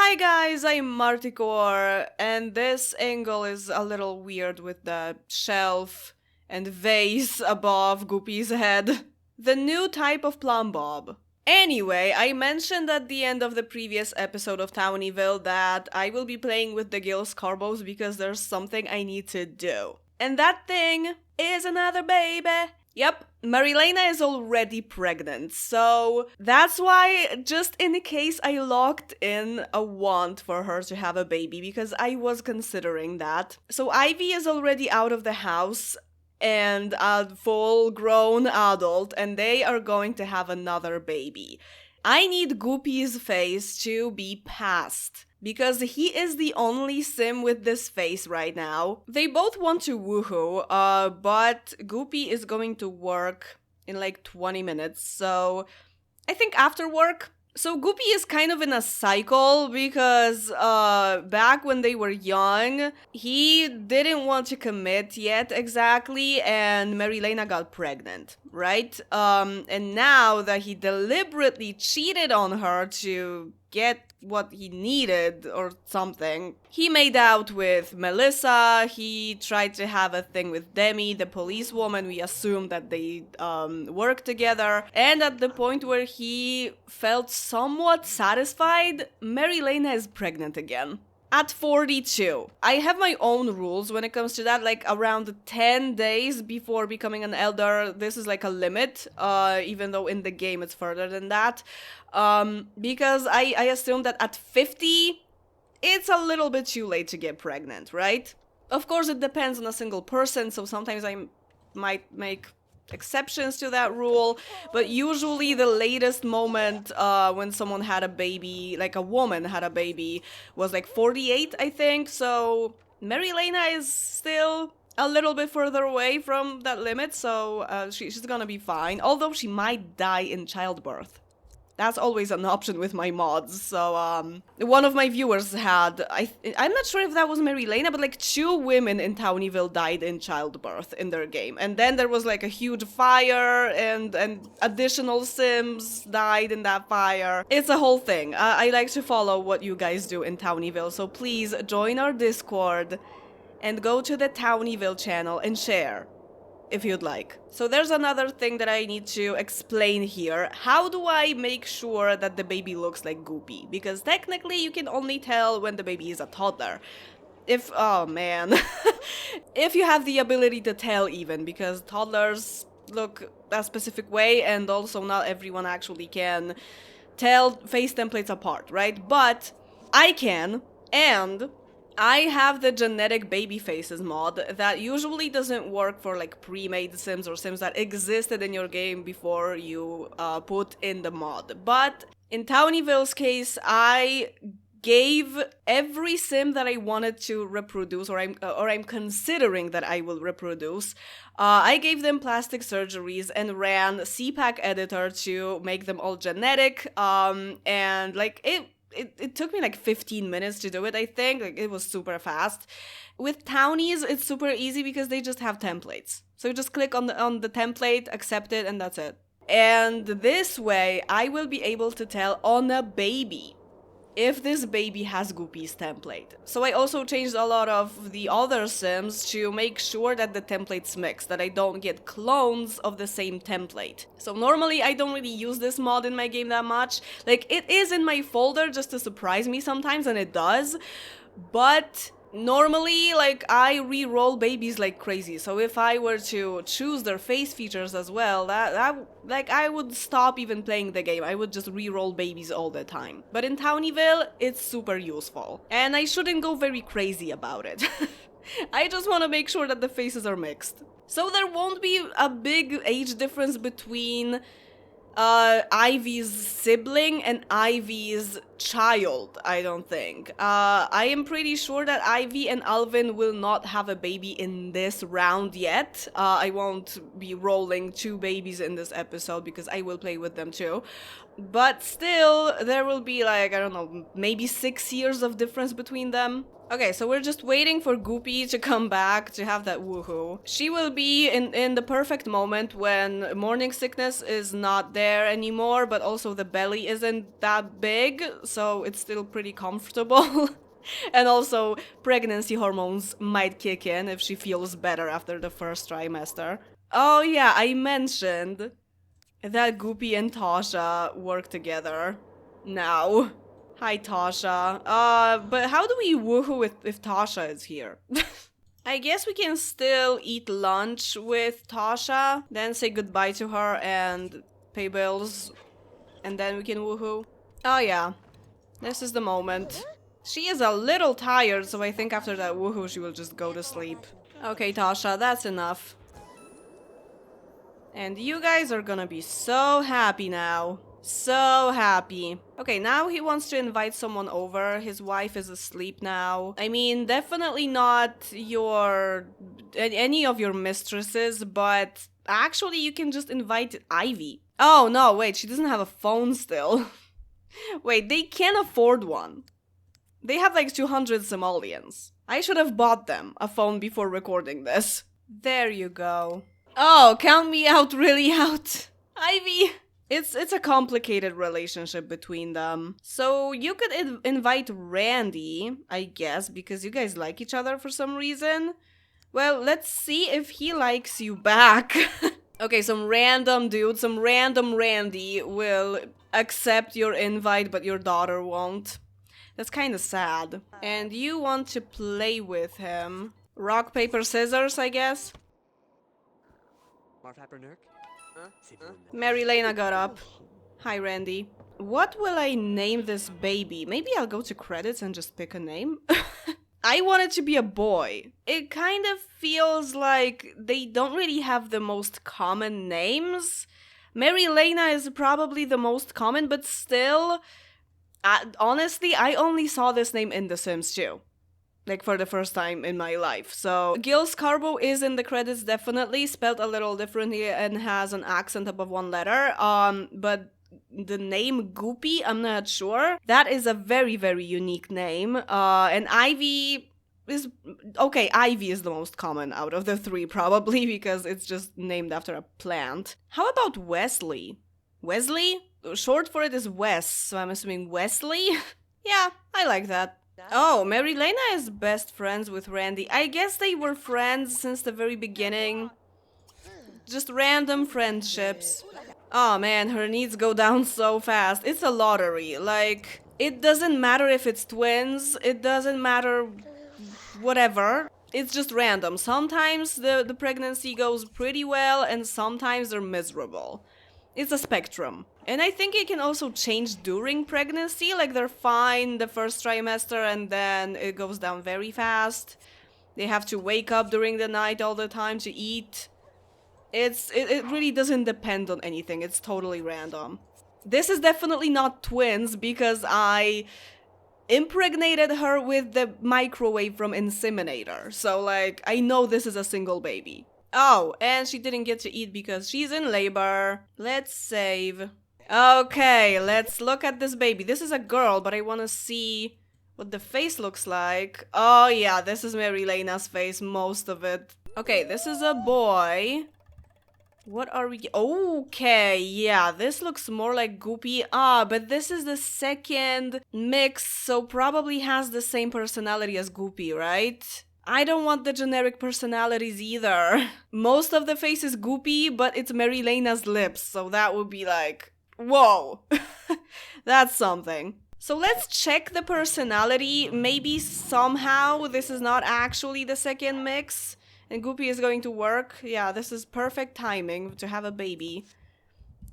Hi guys, I'm Marticore, and this angle is a little weird with the shelf and vase above Goopy's head. The new type of plumb bob. Anyway, I mentioned at the end of the previous episode of Townieville that I will be playing with the Gills Carbos because there's something I need to do. And that thing is another baby. Yep, Marilena is already pregnant, so that's why, just in case, I locked in a want for her to have a baby, because I was considering that. So Ivy is already out of the house and a full-grown adult, and they are going to have another baby. I need Goopy's face to be passed, because he is the only sim with this face right now. They both want to woohoo, but Goopy is going to work in like 20 minutes, so I think after work. So Goopy is kind of in a cycle because back when they were young, he didn't want to commit yet exactly, and Marilena got pregnant, right? And now that he deliberately cheated on her to get what he needed or something, he made out with Melissa. He tried to have a thing with Demi, the policewoman. We assume that they work together, and at the point where he felt somewhat satisfied, Marilena is pregnant again. At 42. I have my own rules when it comes to that, like around 10 days before becoming an elder. This is like a limit, even though in the game it's further than that. Because I assume that at 50, it's a little bit too late to get pregnant, right? Of course, it depends on a single person, so sometimes I might make exceptions to that rule, but usually the latest moment when someone had a baby, like a woman had a baby, was like 48, I think, so Marilena is still a little bit further away from that limit, so she's gonna be fine, although she might die in childbirth. That's always an option with my mods. So, one of my viewers had, I'm not sure if that was Marilena, but like 2 women in Townieville died in childbirth in their game. And then there was like a huge fire and additional sims died in that fire. It's a whole thing. I like to follow what you guys do in Townieville, so please join our Discord and go to the Townieville channel and share, if you'd like. So there's another thing that I need to explain here. How do I make sure that the baby looks like Goopy? Because technically you can only tell when the baby is a toddler. Oh man. If you have the ability to tell even, because toddlers look a specific way and also not everyone actually can tell face templates apart, right? But I can, and I have the genetic baby faces mod that usually doesn't work for like pre-made sims or sims that existed in your game before you put in the mod. But in Townieville's case, I gave every sim that I wanted to reproduce, or I'm considering that I will reproduce, I gave them plastic surgeries and ran CPAC editor to make them all genetic, and like it took me like 15 minutes to do it, I think. Like, it was super fast. With Townies, it's super easy because they just have templates. So you just click on the template, accept it, and that's it. And this way, I will be able to tell on a baby if this baby has Goopy's template. So I also changed a lot of the other sims to make sure that the templates mix, that I don't get clones of the same template. So normally I don't really use this mod in my game that much. Like, it is in my folder just to surprise me sometimes, and it does, but normally, like, I re-roll babies like crazy, so if I were to choose their face features as well, like, I would stop even playing the game. I would just re-roll babies all the time. But in Townieville, it's super useful. And I shouldn't go very crazy about it. I just want to make sure that the faces are mixed. So there won't be a big age difference between Ivy's sibling and Ivy's child, I don't think. I am pretty sure that Ivy and Alvin will not have a baby in this round yet. I won't be rolling 2 babies in this episode because I will play with them too. But still, there will be like, I don't know, maybe 6 years of difference between them. Okay, so we're just waiting for Goopy to come back to have that woohoo. She will be in the perfect moment when morning sickness is not there anymore, but also the belly isn't that big, so it's still pretty comfortable. And also, pregnancy hormones might kick in if she feels better after the first trimester. Oh yeah, I mentioned that Goopy and Tasha work together now. Hi, Tasha. But how do we woohoo if Tasha is here? I guess we can still eat lunch with Tasha, then say goodbye to her and pay bills, and then we can woohoo. Oh yeah, this is the moment. She is a little tired, so I think after that woohoo she will just go to sleep. Okay, Tasha, that's enough. And you guys are gonna be so happy now. So happy. Okay, now he wants to invite someone over. His wife is asleep now. I mean, definitely not any of your mistresses, but actually you can just invite Ivy. Oh no, wait, she doesn't have a phone still. Wait, they can afford one. They have like 200 simoleons. I should have bought them a phone before recording this. There you go. Oh, count me out, really out. Ivy. It's a complicated relationship between them. So you could invite Randy, I guess, because you guys like each other for some reason. Well, let's see if he likes you back. Okay, some random dude, some random Randy will accept your invite, but your daughter won't. That's kind of sad. And you want to play with him. Rock, paper, scissors, I guess? Mary Lena got up. Hi, Randy. What will I name this baby? Maybe I'll go to credits and just pick a name. I want it to be a boy. It kind of feels like they don't really have the most common names. Mary Lena is probably the most common, but still, honestly, I only saw this name in The Sims 2. Like, for the first time in my life. So, Gil Scarbo is in the credits, definitely, spelled a little differently and has an accent above one letter. But the name Goopy, I'm not sure. That is a very, very unique name. And Ivy is... Okay, Ivy is the most common out of the three, probably, because it's just named after a plant. How about Wesley? Wesley? Short for it is Wes, so I'm assuming Wesley? Yeah, I like that. Oh, Mary Lena is best friends with Randy. I guess they were friends since the very beginning. Just random friendships. Oh man, her needs go down so fast. It's a lottery. Like, it doesn't matter if it's twins. It doesn't matter whatever. It's just random. Sometimes the pregnancy goes pretty well and sometimes they're miserable. It's a spectrum. And I think it can also change during pregnancy, like they're fine the first trimester and then it goes down very fast. They have to wake up during the night all the time to eat. It really doesn't depend on anything, it's totally random. This is definitely not twins because I impregnated her with the microwave from Inseminator. So like, I know this is a single baby. Oh, and she didn't get to eat because she's in labor. Let's save. Okay, let's look at this baby. This is a girl, but I want to see what the face looks like. Oh yeah, this is Mary Lena's face, most of it. Okay, this is a boy. What are we... Okay, yeah, this looks more like Goopy. Ah, but this is the second mix, so probably has the same personality as Goopy, right? I don't want the generic personalities either. Most of the face is Goopy, but it's Mary Lena's lips, so that would be like... Whoa! That's something. So let's check the personality. Maybe somehow this is not actually the second mix. And Goopy is going to work. Yeah, this is perfect timing to have a baby.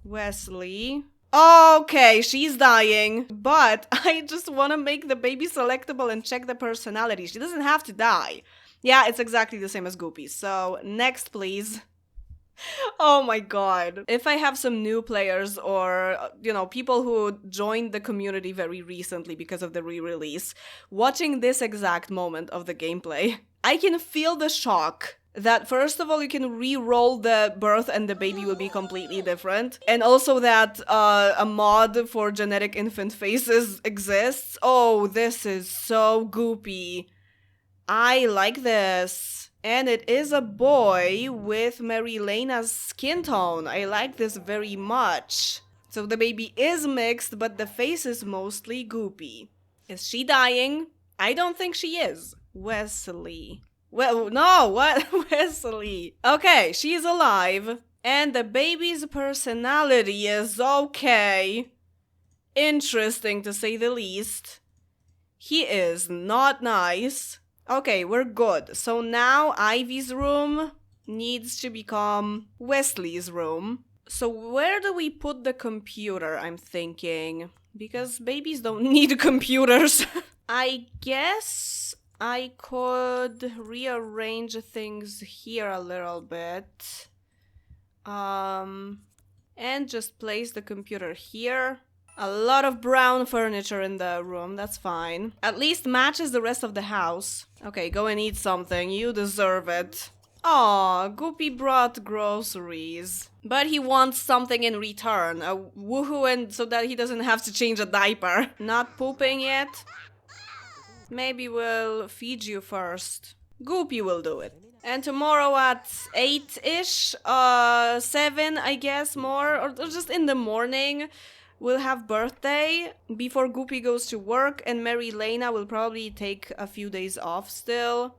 Wesley. Okay, she's dying. But I just want to make the baby selectable and check the personality. She doesn't have to die. Yeah, it's exactly the same as Goopy. So, next please. Oh my god. If I have some new players or, you know, people who joined the community very recently because of the re-release, watching this exact moment of the gameplay, I can feel the shock that first of all you can re-roll the birth and the baby will be completely different, and also that a mod for genetic infant faces exists. Oh, this is so Goopy. I like this. And it is a boy with Marilena's skin tone. I like this very much. So the baby is mixed, but the face is mostly Goopy. Is she dying? I don't think she is. Wesley. Well, no, what? Wesley. Okay, she's alive. And the baby's personality is okay. Interesting to say the least. He is not nice. Okay, we're good. So now Ivy's room needs to become Wesley's room. So where do we put the computer, I'm thinking? Because babies don't need computers. I guess I could rearrange things here a little bit. And just place the computer here. A lot of brown furniture in the room, that's fine. At least matches the rest of the house. Okay, go and eat something, you deserve it. Aw, Goopy brought groceries. But he wants something in return, a woohoo, and so that he doesn't have to change a diaper. Not pooping yet? Maybe we'll feed you first. Goopy will do it. And tomorrow at 8-ish, 7 I guess more, or just in the morning, we'll have birthday before Goopy goes to work, and Marilena will probably take a few days off still.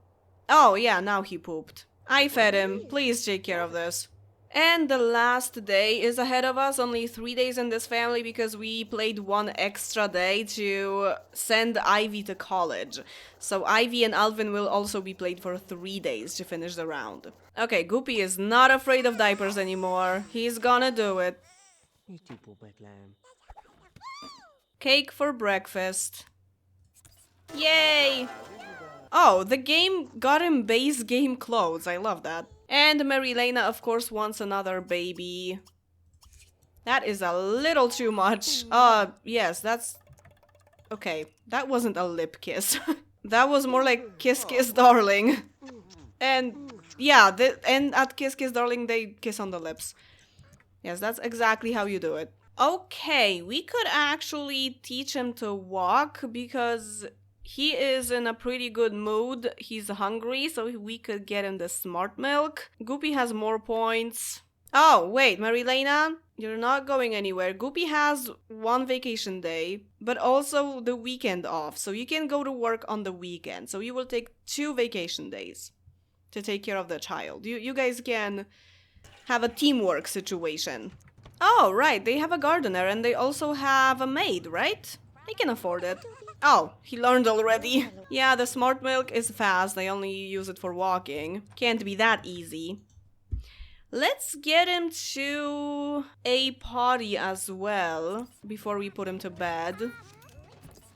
Oh yeah, now he pooped. I fed him, please take care of this. And the last day is ahead of us, only 3 days in this family because we played one extra day to send Ivy to college. So Ivy and Alvin will also be played for 3 days to finish the round. Okay, Goopy is not afraid of diapers anymore. He's gonna do it. Cake for breakfast. Yay! Oh, the game got him base game clothes. I love that. And Marilena, of course, wants another baby. That is a little too much. Yes, that's... Okay, that wasn't a lip kiss. That was more like kiss kiss darling. And yeah, and at kiss kiss darling they kiss on the lips. Yes, that's exactly how you do it. Okay, we could actually teach him to walk because he is in a pretty good mood. He's hungry, so we could get him the smart milk. Goopy has more points. Oh, wait, Marilena, you're not going anywhere. Goopy has 1 vacation day, but also the weekend off, so you can go to work on the weekend. So you will take 2 vacation days to take care of the child. You guys can have a teamwork situation. Oh, right, they have a gardener and they also have a maid, right? They can afford it. Oh, he learned already. Yeah, the smart milk is fast. I only use it for walking. Can't be that easy. Let's get him to a potty as well before we put him to bed.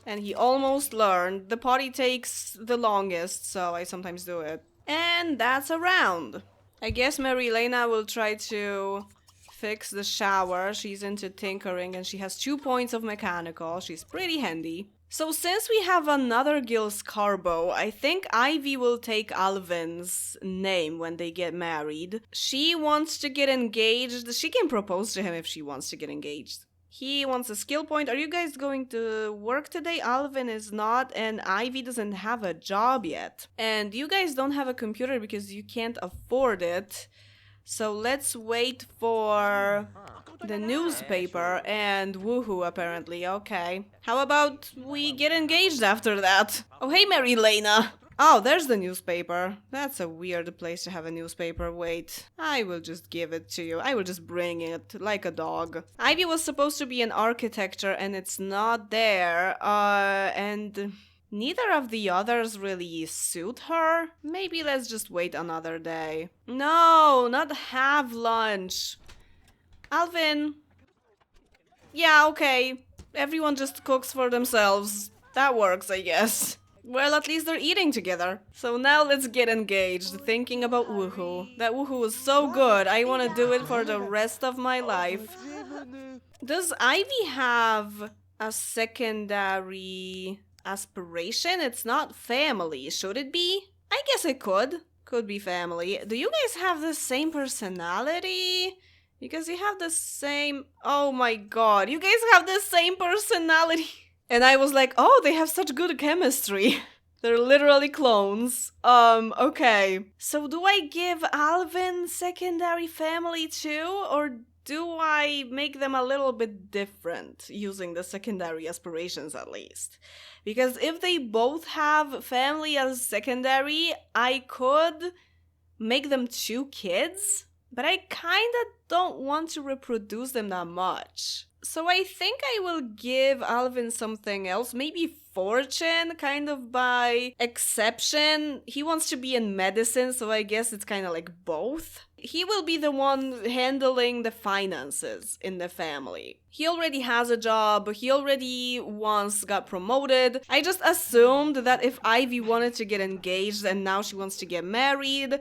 And he almost learned. The potty takes the longest, so I sometimes do it. And that's a round. I guess Marilena will try to fix the shower. She's into tinkering and she has 2 points of mechanical. She's pretty handy. So since we have another Gil's Carbo, I think Ivy will take Alvin's name when they get married. She wants to get engaged. She can propose to him if she wants to get engaged. He wants a skill point. Are you guys going to work today? Alvin is not, and Ivy doesn't have a job yet. And you guys don't have a computer because you can't afford it. So let's wait for the newspaper and woohoo, apparently. Okay. How about we get engaged after that? Oh, hey, Marilena. Oh, there's the newspaper. That's a weird place to have a newspaper. Wait, I will just give it to you. I will just bring it like a dog. Ivy was supposed to be in architecture and it's not there. And neither of the others really suit her. Maybe let's just wait another day. No, not have lunch. Alvin. Yeah, okay. Everyone just cooks for themselves. That works, I guess. Well, at least they're eating together. So now let's get engaged, thinking about woohoo. That woohoo is so good, I want to do it for the rest of my life. Does Ivy have a secondary aspiration? It's not family, should it be? I guess it could. Could be family. Do you guys have the same personality? Because you have the same... Oh my god, you guys have the same personality. And I was like, oh, they have such good chemistry. They're literally clones. Okay. So do I give Alvin secondary family too? Or do I make them a little bit different using the secondary aspirations at least? Because if they both have family as secondary, I could make them 2 kids, but I kinda don't want to reproduce them that much. So I think I will give Alvin something else, maybe fortune, kind of by exception. He wants to be in medicine, so I guess it's kind of like both. He will be the one handling the finances in the family. He already has a job, he already once got promoted. I just assumed that if Ivy wanted to get engaged and now she wants to get married,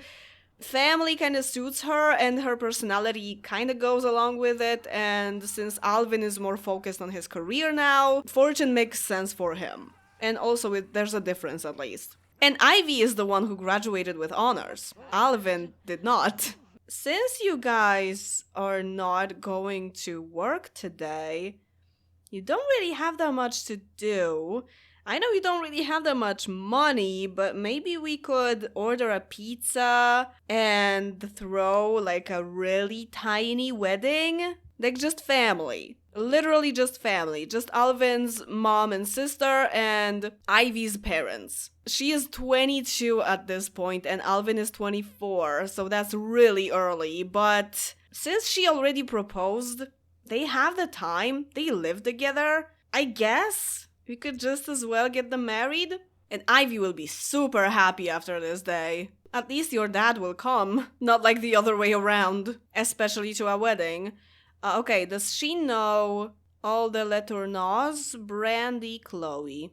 family kind of suits her and her personality kind of goes along with it, and since Alvin is more focused on his career now, fortune makes sense for him. And also there's a difference at least. And Ivy is the one who graduated with honors. Alvin did not. Since you guys are not going to work today, you don't really have that much to do. I know you don't really have that much money, but maybe we could order a pizza and throw like a really tiny wedding. Like just family. Literally just family. Just Alvin's mom and sister and Ivy's parents. She is 22 at this point and Alvin is 24, so that's really early. But since she already proposed, they have the time. They live together. I guess we could just as well get them married. And Ivy will be super happy after this day. At least your dad will come, not like the other way around, especially to a wedding. Okay, does she know all the Letourneaus? Brandy, Chloe.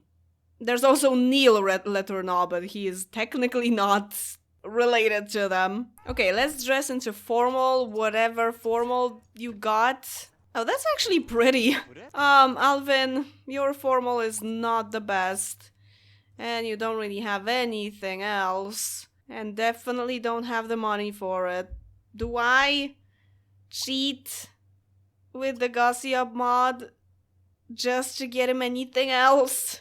There's also Neil Letourneau, but he is technically not related to them. Okay, let's dress into formal, whatever formal you got. Oh, that's actually pretty. Alvin, your formal is not the best. And you don't really have anything else. And definitely don't have the money for it. Do I cheat with the Gossy Up mod just to get him anything else?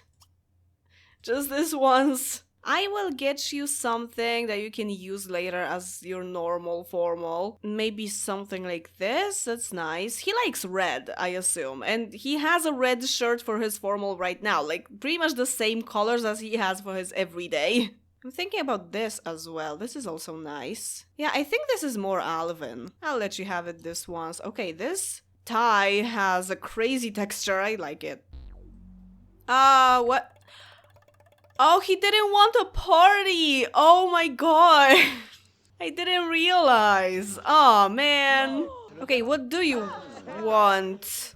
Just this once. I will get you something that you can use later as your normal formal. Maybe something like this. That's nice. He likes red, I assume. And he has a red shirt for his formal right now. Like, pretty much the same colors as he has for his everyday. I'm thinking about this as well. This is also nice. Yeah, I think this is more Alvin. I'll let you have it this once. Okay, this tie has a crazy texture. I like it. What? Oh, he didn't want a party! Oh my god! I didn't realize. Oh man. Okay, what do you want?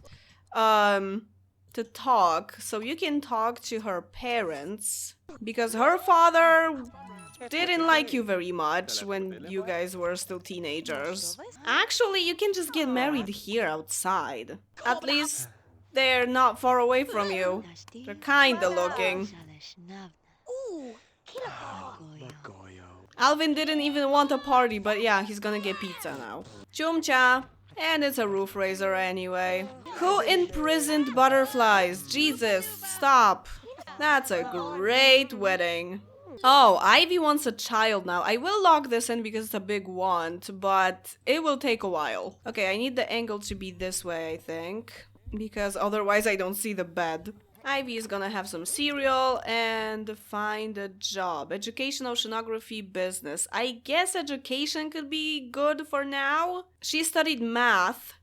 To talk. So you can talk to her parents. Because her father didn't like you very much when you guys were still teenagers. Actually, you can just get married here outside. At least they're not far away from you. They're kinda looking. Alvin didn't even want a party, but yeah, he's gonna get pizza now. Chumcha! And it's a roof raiser anyway. Who imprisoned butterflies? Jesus, stop. That's a great wedding. Oh, Ivy wants a child now. I will log this in because it's a big want, but it will take a while. Okay, I need the angle to be this way, I think. Because otherwise I don't see the bed. Ivy is gonna have some cereal and find a job. Education, oceanography, business. I guess education could be good for now. She studied math,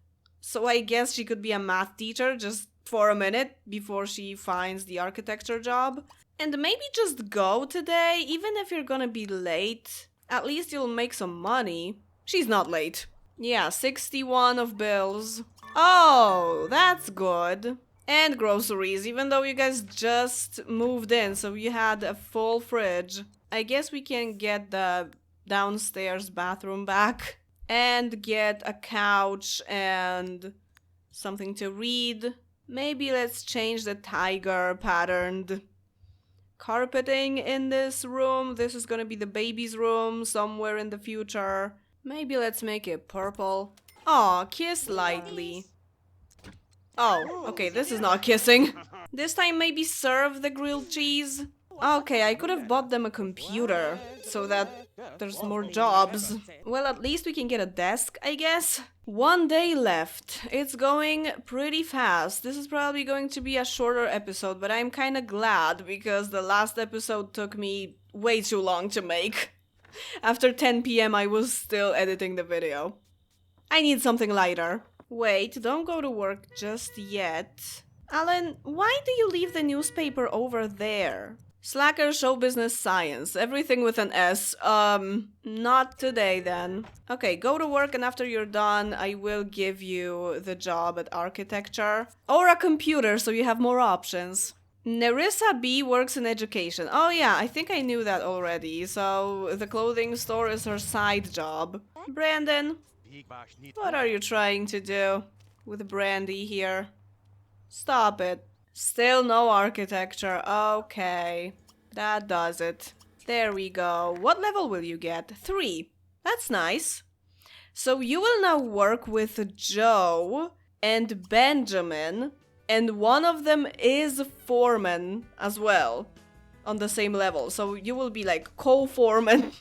so I guess she could be a math teacher just for a minute before she finds the architecture job. And maybe just go today, even if you're gonna be late. At least you'll make some money. She's not late. Yeah, 61 of bills. Oh, that's good. And groceries, even though you guys just moved in, so you had a full fridge. I guess we can get the downstairs bathroom back. And get a couch and something to read. Maybe let's change the tiger patterned carpeting in this room. This is gonna be the baby's room somewhere in the future. Maybe let's make it purple. Aw, kiss lightly. Oh, okay, this is not kissing. This time maybe serve the grilled cheese. Okay, I could have bought them a computer so that there's more jobs. Well, at least we can get a desk, I guess. 1 day left. It's going pretty fast. This is probably going to be a shorter episode, but I'm kind of glad because the last episode took me way too long to make. After 10 p.m. I was still editing the video. I need something lighter. Wait, don't go to work just yet. Alan, why do you leave the newspaper over there? Slacker, show business, science. Everything with an S. Not today then. Okay, go to work and after you're done, I will give you the job at architecture. Or a computer so you have more options. Nerissa B works in education. Oh yeah, I think I knew that already. So the clothing store is her side job. Brandon, what are you trying to do with Brandy here? Stop it. Still no architecture. Okay, that does it. There we go. What level will you get? 3. That's nice. So you will now work with Joe and Benjamin, and one of them is foreman as well on the same level. So you will be like co-foreman.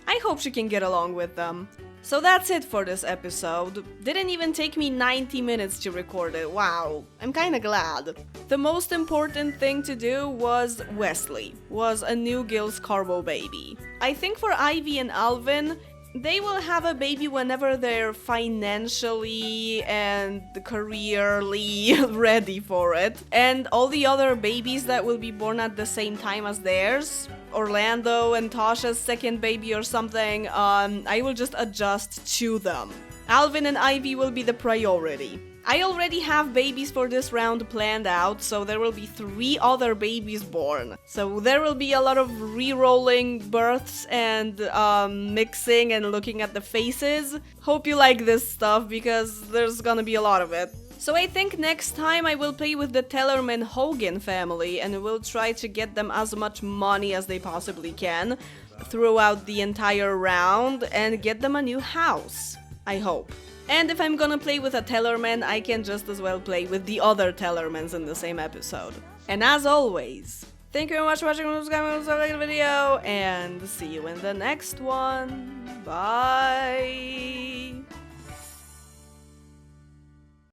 I hope she can get along with them. So that's it for this episode. Didn't even take me 90 minutes to record it. Wow, I'm kinda glad. The most important thing to do was Wesley, was a New Gills Carbo baby. I think for Ivy and Alvin, they will have a baby whenever they're financially and careerly ready for it. And all the other babies that will be born at the same time as theirs, Orlando and Tasha's second baby or something, I will just adjust to them. Alvin and Ivy will be the priority. I already have babies for this round planned out, so there will be 3 other babies born. So there will be a lot of re-rolling births and mixing and looking at the faces. Hope you like this stuff because there's gonna be a lot of it. So I think next time I will play with the Tellerman-Hogan family and we'll try to get them as much money as they possibly can throughout the entire round and get them a new house. I hope. And if I'm gonna play with a Tellerman, I can just as well play with the other Tellermans in the same episode. And as always, thank you very much for watching the video, and see you in the next one. Bye!